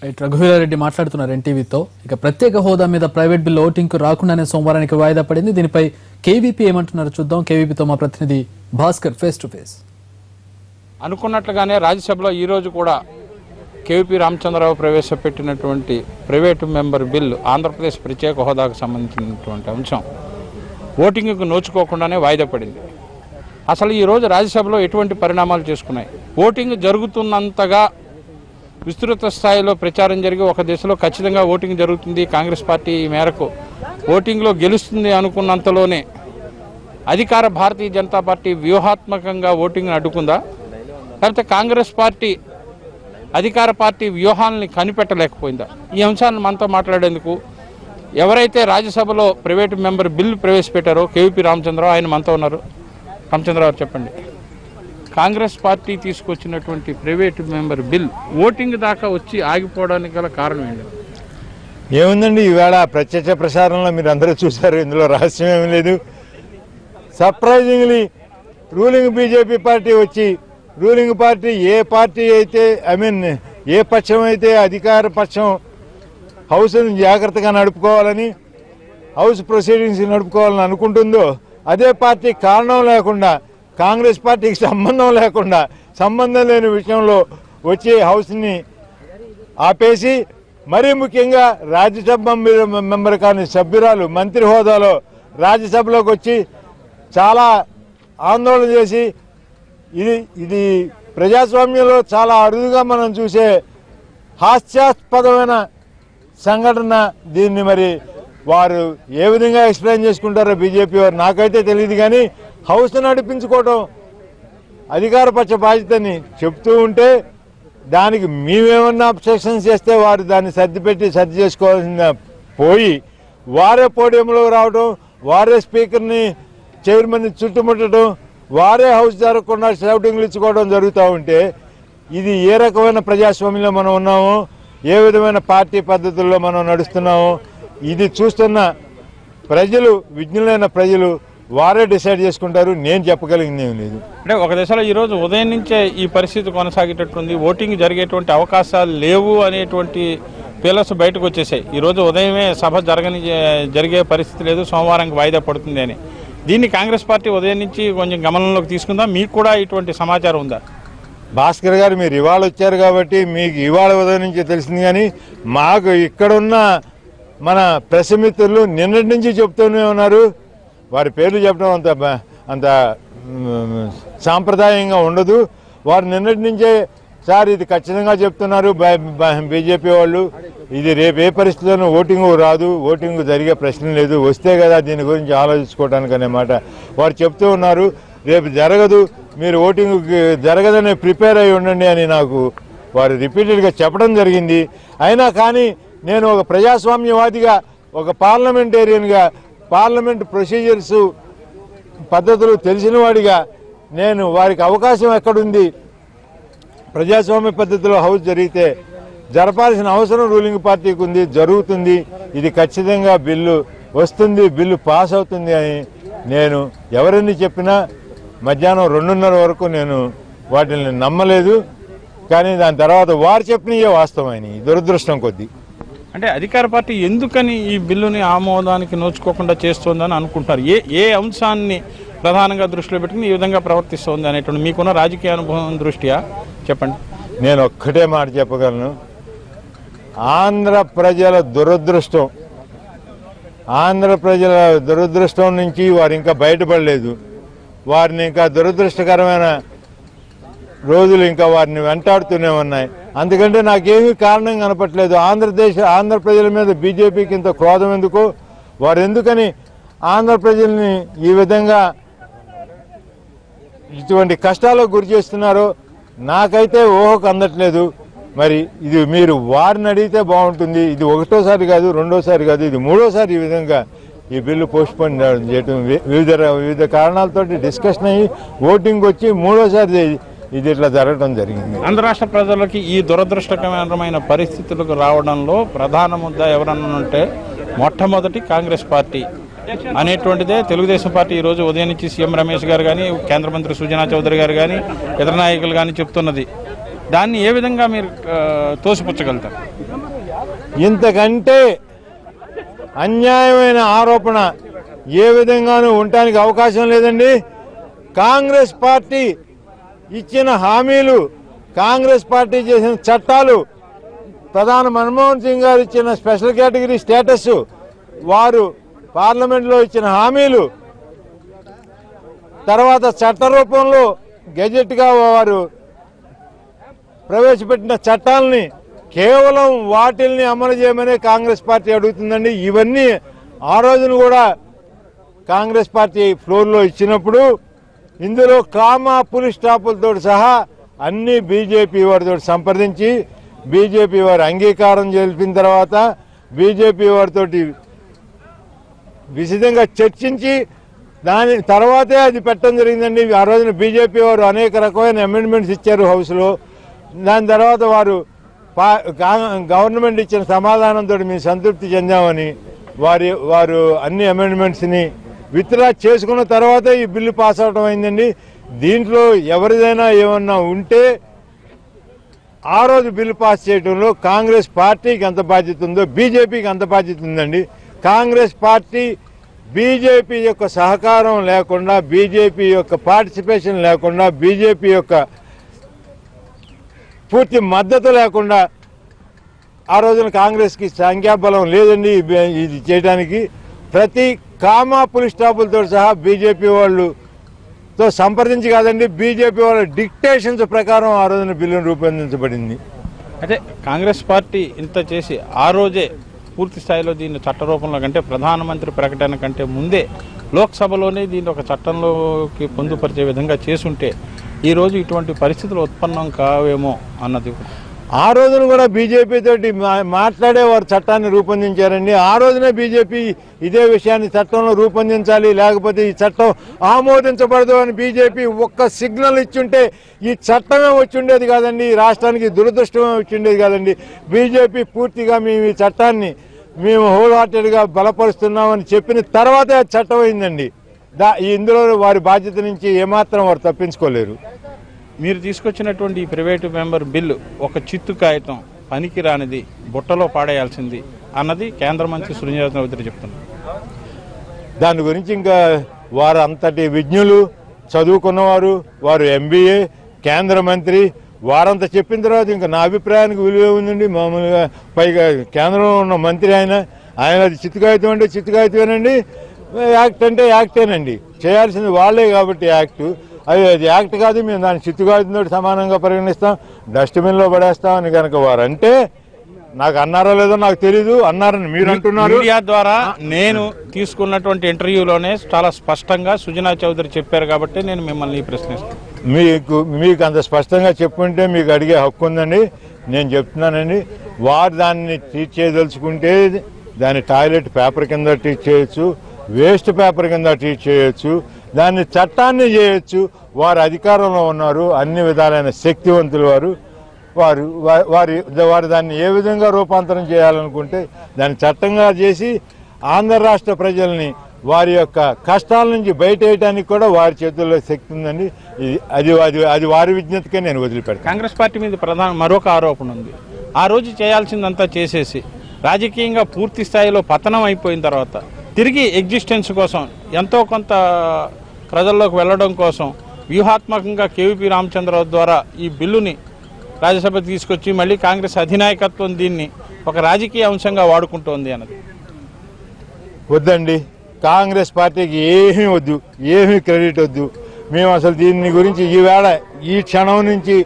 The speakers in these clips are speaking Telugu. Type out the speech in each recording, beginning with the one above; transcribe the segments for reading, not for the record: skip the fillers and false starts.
రఘువీరారెడ్డి మాట్లాడుతున్నారు ఎన్టీవీతో. ఇక ప్రత్యేక హోదా మీద ప్రైవేట్ బిల్ ఓటింగ్ కు రాకుండానే సోమవారానికి వాయిదా పడింది. దీనిపై కేవీపీ ఏమంటున్నారో చూద్దాం. కేవీపీతో మా ప్రతినిధి భాస్కర్ ఫేస్ టు ఫేస్. అనుకున్నట్లుగానే రాజ్యసభలో ఈరోజు కూడా కేవీపీ రామచంద్రరావు ప్రవేశపెట్టినటువంటి ప్రైవేటు మెంబర్ బిల్లు ఆంధ్రప్రదేశ్ ప్రత్యేక హోదాకు సంబంధించినటువంటి అంశం ఓటింగ్కు నోచుకోకుండానే వాయిదా పడింది. అసలు ఈరోజు రాజ్యసభలో ఎటువంటి పరిణామాలు చేసుకున్నాయి? ఓటింగ్ జరుగుతున్నంతగా విస్తృత స్థాయిలో ప్రచారం జరిగి ఒక దిశలో ఖచ్చితంగా ఓటింగ్ జరుగుతుంది, కాంగ్రెస్ పార్టీ ఈ మేరకు ఓటింగ్లో గెలుస్తుంది అనుకున్నంతలోనే అధికార భారతీయ జనతా పార్టీ వ్యూహాత్మకంగా ఓటింగ్ను అడ్డుకుందా, లేకపోతే కాంగ్రెస్ పార్టీ అధికార పార్టీ వ్యూహాలని కనిపెట్టలేకపోయిందా? ఈ అంశాలను మనతో మాట్లాడేందుకు ఎవరైతే రాజ్యసభలో ప్రైవేటు మెంబర్ బిల్లు ప్రవేశపెట్టారో కేవీపీ రామచంద్రరావు, ఆయన మనతో ఉన్నారు. రామచంద్రరావు, చెప్పండి, కాంగ్రెస్ పార్టీ తీసుకొచ్చినటువంటి ప్రైవేటు మెంబర్ బిల్ ఓటింగ్ దాకా వచ్చి ఆగిపోవడానికి గల కారణం ఏంటి? ఏముందండి, ఈవేళ ప్రత్యక్ష ప్రసారంలో మీరు అందరూ చూశారు, ఇందులో రహస్యం ఏమీ లేదు. సర్ప్రైజింగ్లీ రూలింగ్ బీజేపీ పార్టీ వచ్చి రూలింగ్ పార్టీ అయితే ఏ పక్షం అయితే అధికార పక్షం హౌస్ని జాగ్రత్తగా నడుపుకోవాలని, హౌస్ ప్రొసీడింగ్స్ నడుపుకోవాలని అనుకుంటుందో అదే పార్టీ కారణం లేకుండా, కాంగ్రెస్ పార్టీకి సంబంధం లేకుండా, సంబంధం లేని విషయంలో వచ్చి హౌస్ని ఆపేసి, మరీ ముఖ్యంగా రాజ్యసభ మెంబర్ కాని సభ్యురాలు మంత్రి హోదాలో రాజ్యసభలోకి వచ్చి చాలా ఆందోళన చేసి, ఇది ప్రజాస్వామ్యంలో చాలా అరుదుగా మనం చూసే హాస్యాస్పదమైన సంఘటన. దీన్ని మరి వారు ఏ విధంగా ఎక్స్ప్లెయిన్ చేసుకుంటారో బీజేపీ వారు నాకైతే తెలియదు. కానీ హౌస్ నడిపించుకోవడం అధికార పక్ష బాధ్యతని చెప్తూ ఉంటే దానికి మేమేమన్నా అబ్జెక్షన్స్ చేస్తే వారు దాన్ని సర్ది చేసుకోవాల్సిన పోయి వారే పోడియంలో రావడం, వారే స్పీకర్ని చైర్మన్ని చుట్టుముట్టడం, వారే హౌస్ జరగకుండా షౌటింగ్లు ఇచ్చుకోవడం జరుగుతూ ఉంటే ఇది ఏ రకమైన ప్రజాస్వామ్యంలో మనం ఉన్నామో, ఏ విధమైన పార్టీ పద్ధతుల్లో మనం నడుస్తున్నామో ఇది చూస్తున్న ప్రజలు, విజ్ఞులైన ప్రజలు వారే డిసైడ్ చేసుకుంటారు. నేను చెప్పగలిగింది ఏం లేదు. అంటే ఒక దశలో ఈరోజు ఉదయం నుంచే ఈ పరిస్థితి కొనసాగేటట్టుంది, ఓటింగ్ జరిగేటువంటి అవకాశాలు లేవు అనేటువంటి ఫీలర్స్ బయటకు వచ్చేసాయి. ఈరోజు ఉదయమే సభ జరిగే పరిస్థితి లేదు, సోమవారానికి వాయిదా పడుతుంది అని. దీన్ని కాంగ్రెస్ పార్టీ ఉదయం నుంచి కొంచెం గమనంలోకి తీసుకుందా? మీకు కూడా ఇటువంటి సమాచారం ఉందా? భాస్కర్ గారు, మీరు ఇవాళ వచ్చారు కాబట్టి మీకు ఇవాళ ఉదయం నుంచి తెలిసింది. కానీ మాకు ఇక్కడున్న మన ప్రెస్ మిత్రులు నిన్నటి నుంచి చెప్తూనే ఉన్నారు. వారి పేర్లు చెప్పడం అంత సాంప్రదాయంగా ఉండదు. వారు నిన్నటి నుంచే సార్ ఇది ఖచ్చితంగా చెప్తున్నారు బీజేపీ వాళ్ళు, ఇది రేపు ఏ పరిస్థితుల్లోనూ ఓటింగ్ రాదు, ఓటింగ్ జరిగే ప్రశ్న లేదు, వస్తే కదా దీని గురించి ఆలోచించుకోవడానికి అనే మాట వారు చెప్తూ ఉన్నారు. రేపు జరగదు, మీరు ఓటింగ్ జరగదనే ప్రిపేర్ అయి ఉండండి అని నాకు వారు రిపీటెడ్గా చెప్పడం జరిగింది. అయినా కానీ నేను ఒక ప్రజాస్వామ్యవాదిగా, ఒక పార్లమెంటేరియన్గా, పార్లమెంట్ ప్రొసీజర్స్ పద్ధతులు తెలిసిన వాడిగా నేను వారికి అవకాశం ఎక్కడుంది, ప్రజాస్వామ్య పద్ధతిలో హౌస్ జరిగితే జరపాల్సిన అవసరం రూలింగ్ పార్టీకి ఉంది, జరుగుతుంది. ఇది ఖచ్చితంగా బిల్లు వస్తుంది, బిల్లు పాస్ అవుతుంది అని నేను ఎవరన్నీ చెప్పినా మధ్యాహ్నం 2:30 వరకు నేను వాటిని నమ్మలేదు. కానీ దాని తర్వాత వారు చెప్పినయే వాస్తవమని దురదృష్టం కొద్దీ. అంటే అధికార పార్టీ ఎందుకని ఈ బిల్లుని ఆమోదానికి నోచుకోకుండా చేస్తోందని అనుకుంటారు? ఏ అంశాన్ని ప్రధానంగా దృష్టిలో పెట్టుకుని ఈ విధంగా ప్రవర్తిస్తోంది అనేటువంటి మీకున్న రాజకీయ అనుభవం దృష్ట్యా చెప్పండి. నేను ఒక్కటే మాట చెప్పగలను, ఆంధ్ర ప్రజల దురదృష్టం నుంచి వారు ఇంకా బయటపడలేదు. వారిని ఇంకా దురదృష్టకరమైన రోజులు ఇంకా వారిని వెంటాడుతూనే ఉన్నాయి. అందుకంటే నాకేమీ కారణం కనపట్లేదు. ఆంధ్ర ప్రజల మీద బీజేపీకి ఇంత క్రోధం ఎందుకో, వారు ఎందుకని ఆంధ్ర ప్రజల్ని ఈ విధంగా ఇటువంటి కష్టాలకు గురి చేస్తున్నారో నాకైతే ఊహకు అందట్లేదు. మరి ఇది మీరు వారిని అడిగితే బాగుంటుంది. ఇది ఒకటోసారి కాదు, రెండోసారి కాదు, ఇది మూడోసారి ఈ విధంగా ఈ బిల్లు పోస్ట్పోన్ చేయడం వివిధ కారణాలతో డిస్కషన్ అయ్యి ఓటింగ్ వచ్చి మూడోసారి ఇది ఇట్లా జరగడం జరిగింది. ఆంధ్ర రాష్ట్ర ప్రజలకి ఈ దురదృష్టకరమైన పరిస్థితులకు రావడంలో ప్రధాన ముద్ద ఎవరన్నా ఉంటే మొట్టమొదటి కాంగ్రెస్ పార్టీ అనేటువంటిదే తెలుగుదేశం పార్టీ ఈరోజు ఉదయం నుంచి సీఎం రమేష్ గారు కానీ, కేంద్ర మంత్రి సుజనా చౌదరి గారు కానీ, ఇతర నాయకులు కానీ చెప్తున్నది. దాన్ని ఏ విధంగా మీరు తోసిపుచ్చగలుగుతారు? ఇంతకంటే అన్యాయమైన ఆరోపణ ఏ విధంగానూ ఉండటానికి అవకాశం లేదండి. కాంగ్రెస్ పార్టీ ఇచ్చిన హామీలు, కాంగ్రెస్ పార్టీ చేసిన చట్టాలు, ప్రధాని మన్మోహన్ సింగ్ గారు ఇచ్చిన స్పెషల్ కేటగిరీ స్టేటస్, వారు పార్లమెంట్లో ఇచ్చిన హామీలు, తర్వాత చట్ట రూపంలో గెజెట్గా వారు ప్రవేశపెట్టిన చట్టాలని కేవలం వాటిల్ని అమలు చేయమనే కాంగ్రెస్ పార్టీ అడుగుతుందండి. ఇవన్నీ ఆ రోజున కూడా కాంగ్రెస్ పార్టీ ఫ్లోర్లో ఇచ్చినప్పుడు ఇందులో కామా పులి స్టాపులతో సహా అన్ని బీజేపీ వారితో సంప్రదించి బీజేపీ వారి అంగీకారం తెలిపిన తర్వాత బీజేపీ వారితో విశదంగా చర్చించి దాని తర్వాతే అది పెట్టడం జరిగిందండి. ఆ రోజున బీజేపీ వారు అనేక రకమైన అమెండ్మెంట్స్ ఇచ్చారు హౌస్లో. దాని తర్వాత వారు గవర్నమెంట్ ఇచ్చిన సమాధానంతో మేము సంతృప్తి చెందామని వారు అన్ని అమెండ్మెంట్స్ని విత్డ్రా చేసుకున్న తర్వాతే ఈ బిల్లు పాస్ అవడం అయిందండి. దీంట్లో ఎవరిదైనా ఏమన్నా ఉంటే ఆ రోజు బిల్లు పాస్ చేయడంలో కాంగ్రెస్ పార్టీకి ఎంత బాధ్యత ఉందో బీజేపీకి అంత బాధ్యత ఉందండి. కాంగ్రెస్ పార్టీ బీజేపీ యొక్క సహకారం లేకుండా, బీజేపీ యొక్క పార్టిసిపేషన్ లేకుండా, బీజేపీ యొక్క పూర్తి మద్దతు లేకుండా ఆ రోజున కాంగ్రెస్కి సంఖ్యాబలం లేదండి ఇది చేయడానికి. ప్రతి కామా పులి స్టాపులతో సహా బీజేపీ వాళ్ళతో సంప్రదించి కాదండి, బీజేపీ వాళ్ళ డిక్టేషన్స్ ప్రకారం ఆ రోజున బిల్లును రూపొందించబడింది. అయితే కాంగ్రెస్ పార్టీ ఇంత చేసి ఆ రోజే పూర్తి స్థాయిలో దీన్ని చట్ట రూపంలో కంటే ప్రధానమంత్రి ప్రకటన కంటే ముందే లోక్సభలోనే దీన్ని ఒక చట్టంలోకి పొందుపరిచే విధంగా చేసుంటే ఈరోజు ఇటువంటి పరిస్థితులు ఉత్పన్నం కావేమో అన్నది. ఆ రోజున కూడా బీజేపీ తోటి మాట్లాడే వారు చట్టాన్ని రూపొందించారండి. ఆ రోజునే బీజేపీ ఇదే విషయాన్ని చట్టంలో రూపొందించాలి, లేకపోతే ఈ చట్టం ఆమోదించబడదు అని బీజేపీ ఒక్క సిగ్నల్ ఇచ్చుంటే ఈ చట్టమే వచ్చి ఉండేది కాదండి, ఈ రాష్ట్రానికి దురదృష్టమే వచ్చి ఉండేది కాదండి. బీజేపీ పూర్తిగా మేము ఈ చట్టాన్ని మేము హోల్ హార్టెడ్గా బలపరుస్తున్నామని చెప్పిన తర్వాతే అది చట్టం అయిందండి. ఇందులో వారి బాధ్యత నుంచి ఏమాత్రం వారు తప్పించుకోలేరు. మీరు తీసుకొచ్చినటువంటి ఈ ప్రైవేటు మెంబర్ బిల్లు ఒక చిత్తు కాగితం, పనికి రానిది, బుట్టలో పాడేయాల్సింది అన్నది కేంద్ర మంత్రి సుజనా చౌదరి చెప్తున్నారు. దాని గురించి ఇంకా వారు అంతటి విజ్ఞులు, చదువుకున్నవారు, వారు ఎంబీఏ, కేంద్ర మంత్రి, వారంతా చెప్పిన తర్వాత ఇంకా నా అభిప్రాయానికి విలువ ఉందండి. మామూలుగా పైగా కేంద్రంలో ఉన్న మంత్రి ఆయన అది చిత్తు కాగితం అంటే చిత్తు కాగితమేనండి, యాక్ట్ అంటే యాక్టేనండి, చేయాల్సింది వాళ్లే కాబట్టి యాక్ట్. అది యాక్ట్ కాదు, మేము దాన్ని చిత్తు కాగితంతో సమానంగా పరిగణిస్తాం, డస్ట్బిన్లో పడేస్తాం అని కనుక వారు అంటే, నాకు అన్నారో లేదో నాకు తెలీదు, అన్నారని మీరు అంటున్నారు. మీడియా ద్వారా నేను తీసుకున్నటువంటి ఇంటర్వ్యూలోనే చాలా స్పష్టంగా సుజనా చౌదరి చెప్పారు కాబట్టి నేను మిమ్మల్ని ప్రశ్నిస్తాను. మీకు అంత స్పష్టంగా చెప్పుకుంటే మీకు అడిగే హక్కు ఉందండి. నేను చెప్తున్నానండి, వారు దాన్ని ట్రీట్ చేయదలుచుకుంటే దాన్ని టాయిలెట్ పేపర్ కింద ట్రీట్ చేయొచ్చు, వేస్ట్ పేపర్ కింద ట్రీట్ చేయొచ్చు, దాన్ని చట్టాన్ని చేయొచ్చు. వారు అధికారంలో ఉన్నారు, అన్ని విధాలైన శక్తివంతులు వారు దాన్ని ఏ విధంగా రూపాంతరం చేయాలనుకుంటే దాన్ని చట్టంగా చేసి ఆంధ్ర రాష్ట్ర ప్రజల్ని వారి యొక్క కష్టాల నుంచి బయట వేయడానికి కూడా వారి చేతుల్లో శక్తి ఉందండి. అది వారి విజ్ఞతకే నేను వదిలిపెడతాను. కాంగ్రెస్ పార్టీ మీద మరొక ఆరోపణ ఉంది. ఆ రోజు చేయాల్సిందంతా చేసేసి రాజకీయంగా పూర్తి స్థాయిలో పతనం అయిపోయిన తర్వాత తిరిగి ఎగ్జిస్టెన్స్ కోసం, ఎంతో కొంత ప్రజల్లోకి వెళ్లడం కోసం వ్యూహాత్మకంగా కేవీపీ రామచంద్రరావు ద్వారా ఈ బిల్లుని రాజ్యసభ తీసుకొచ్చి మళ్ళీ కాంగ్రెస్ అధినాయకత్వం దీన్ని ఒక రాజకీయ అంశంగా వాడుకుంటోంది అన్నది. వద్దండి, కాంగ్రెస్ పార్టీకి ఏమీ వద్దు, ఏమీ క్రెడిట్ వద్దు. మేము అసలు దీని గురించి ఈవేళ ఈ క్షణం నుంచి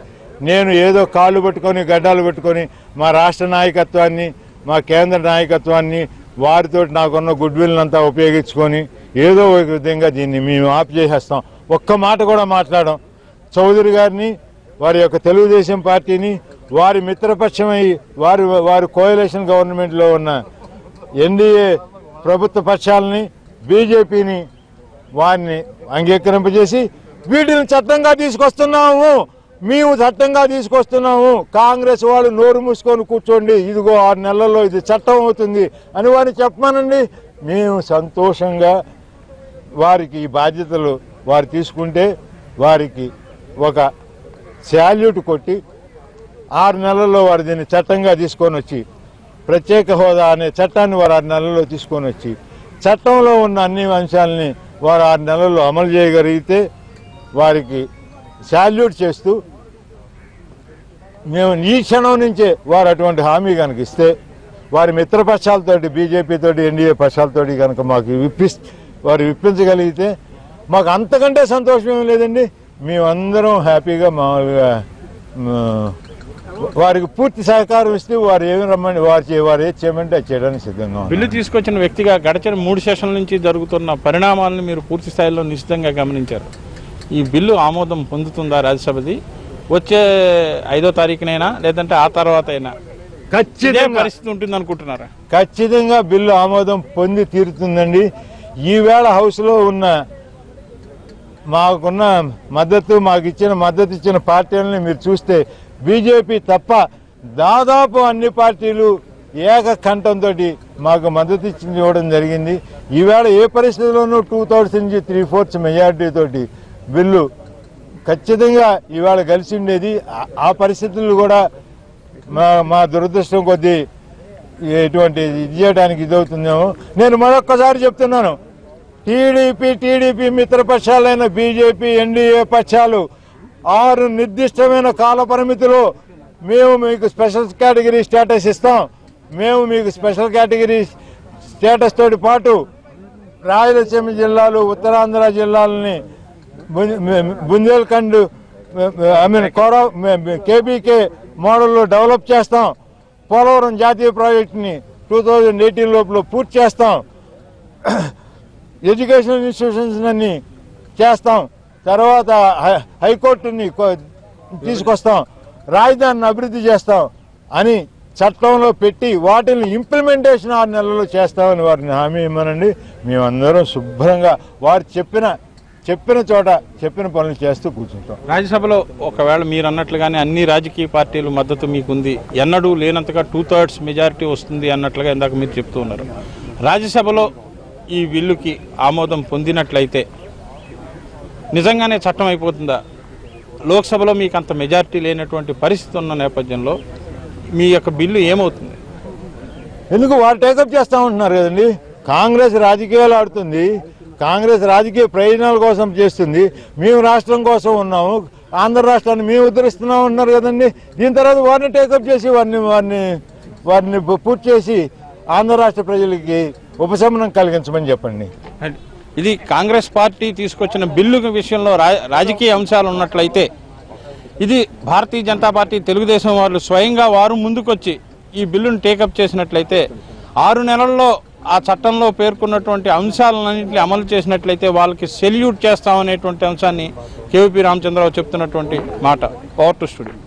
నేను ఏదో కాళ్ళు పట్టుకొని గడ్డాలు పెట్టుకొని మా రాష్ట్ర నాయకత్వాన్ని, మా కేంద్ర నాయకత్వాన్ని, వారితో నాకున్న గుడ్ విల్ అంతా ఉపయోగించుకొని ఏదో ఒక విధంగా దీన్ని మేము ఆప్ చేసేస్తాం. ఒక్క మాట కూడా మాట్లాడడం. చౌదరి గారిని, వారి యొక్క తెలుగుదేశం పార్టీని, వారి మిత్రపక్షమై వారి కోయలేషన్ గవర్నమెంట్లో ఉన్న ఎన్డీఏ ప్రభుత్వ పక్షాలని, బీజేపీని వారిని అంగీకరింపజేసి వీటిని చట్టంగా తీసుకొస్తున్నాము, మేము చట్టంగా తీసుకొస్తున్నాము, కాంగ్రెస్ వాళ్ళు నోరు మూసుకొని కూర్చోండి, ఇదిగో 6 నెలల్లో ఇది చట్టం అవుతుంది అని వారిని చెప్పమానండి. మేము సంతోషంగా వారికి ఈ బాధ్యతలు వారు తీసుకుంటే వారికి ఒక శాల్యూట్ కొట్టి 6 నెలల్లో వారు దీన్ని చట్టంగా తీసుకొని వచ్చి ప్రత్యేక హోదా అనే చట్టాన్ని వారు 6 నెలల్లో తీసుకొని వచ్చి చట్టంలో ఉన్న అన్ని అంశాలని వారు 6 నెలల్లో అమలు చేయగలిగితే వారికి శాల్యూట్ చేస్తూ మేము ఈ క్షణం నుంచే వారు అటువంటి హామీ కనుక ఇస్తే వారి మిత్రపక్షాలతోటి బీజేపీతోటి ఎన్డీఏ పక్షాలతోటి కనుక మాకు వారు విప్పించగలిగితే మాకు అంతకంటే సంతోషం ఏం లేదండి. మేమందరం హ్యాపీగా మామూలుగా వారికి పూర్తి సహకారం ఇస్తే వారు ఏమి రమ్మని వారు ఏది చేయమంటే అది చేయడానికి సిద్ధంగా. బిల్లు తీసుకొచ్చిన వ్యక్తిగా గడిచిన 3 సెషన్ల నుంచి జరుగుతున్న పరిణామాలను మీరు పూర్తి స్థాయిలో నిశ్చితంగా గమనించారు. ఈ బిల్లు ఆమోదం పొందుతుందా రాజ్యసభది? వచ్చే 5వ తారీఖునైనా లేదంటే ఆ తర్వాత అయినా ఖచ్చితంగా పరిస్థితి ఉంటుంది అనుకుంటున్నారా? ఖచ్చితంగా బిల్లు ఆమోదం పొంది తీరుతుందండి. ఈవేళ హౌస్లో ఉన్న మాకు ఇచ్చిన మద్దతు ఇచ్చిన పార్టీలని మీరు చూస్తే బీజేపీ తప్ప దాదాపు అన్ని పార్టీలు ఏకకంఠంతో మాకు మద్దతు ఇవ్వడం జరిగింది. ఈవేళ ఏ పరిస్థితుల్లోనూ 2/3 నుంచి 3/4 మెజారిటీతోటి బిల్లు ఖచ్చితంగా ఈవేళ కలిసి ఉండేది. ఆ పరిస్థితులు కూడా మా దురదృష్టం కొద్దీ ఎటువంటి ఇది చేయడానికి ఇదవుతుందేమో. నేను మరొక్కసారి చెప్తున్నాను, టీడీపీ మిత్రపక్షాలైన బీజేపీ ఎన్డీఏ పక్షాలు 6 నిర్దిష్టమైన కాల పరిమితిలో మేము మీకు స్పెషల్ కేటగిరీ స్టేటస్ ఇస్తాం, మేము మీకు స్పెషల్ కేటగిరీ స్టేటస్ తోటి పాటు రాయలసీమ జిల్లాలు ఉత్తరాంధ్ర జిల్లాలని బుందేల్ఖండ్ కేబీకే మోడల్లో డెవలప్ చేస్తాం. పోలవరం జాతీయ ప్రాజెక్టుని 2018 లోపల పూర్తి చేస్తాం. ఎడ్యుకేషనల్ ఇన్స్టిట్యూషన్స్ అన్ని చేస్తాం. తర్వాత హైకోర్టుని తీసుకొస్తాం, రాజధానిని అభివృద్ధి చేస్తాం అని చట్టంలో పెట్టి వాటిని ఇంప్లిమెంటేషన్ 6 నెలల్లో చేస్తామని వారిని హామీ ఇవ్వనండి. మేమందరం శుభ్రంగా వారు చెప్పిన చోట చెప్పిన పనులు చేస్తూ కూర్చుంటాం. రాజ్యసభలో ఒకవేళ మీరు అన్నట్లుగానే అన్ని రాజకీయ పార్టీలు మద్దతు మీకుంది, ఎన్నడూ లేనంతగా 2/3 మెజారిటీ వస్తుంది అన్నట్లుగా ఇందాక మీరు చెప్తూ ఉన్నారు. రాజ్యసభలో ఈ బిల్లుకి ఆమోదం పొందినట్లయితే నిజంగానే చట్టం అయిపోతుందా? లోక్సభలో మీకు అంత మెజారిటీ లేనటువంటి పరిస్థితి ఉన్న నేపథ్యంలో మీ యొక్క బిల్లు ఏమవుతుంది? ఎందుకు వారు టేకప్ చేస్తా ఉంటున్నారు కదండి. కాంగ్రెస్ రాజకీయాలు ఆడుతుంది, కాంగ్రెస్ రాజకీయ ప్రయోజనాల కోసం చేస్తుంది. మేము రాష్ట్రం కోసం ఉన్నాము, ఆంధ్ర రాష్ట్రాన్ని మేము ఉద్ధరిస్తున్నాం ఉన్నారు కదండి. దీని తర్వాత వారిని టేకప్ చేసి వారిని పూర్తి చేసి ఆంధ్ర రాష్ట్ర ప్రజలకి ఉపశమనం కలిగించమని చెప్పండి. ఇది కాంగ్రెస్ పార్టీ తీసుకొచ్చిన బిల్లు విషయంలో రాజకీయ అంశాలు ఉన్నట్లయితే ఇది భారతీయ జనతా పార్టీ తెలుగుదేశం వాళ్ళు స్వయంగా వారు ముందుకొచ్చి ఈ బిల్లును టేకప్ చేసినట్లయితే 6 నెలల్లో ఆ చట్టంలో పేర్కొన్నటువంటి అంశాలన్నింటినీ అమలు చేసినట్లయితే వాళ్ళకి సెల్యూట్ చేస్తామనేటువంటి అంశాన్ని కేవీపీ రామచంద్రరావు చెప్తున్నటువంటి మాట. Power to studio.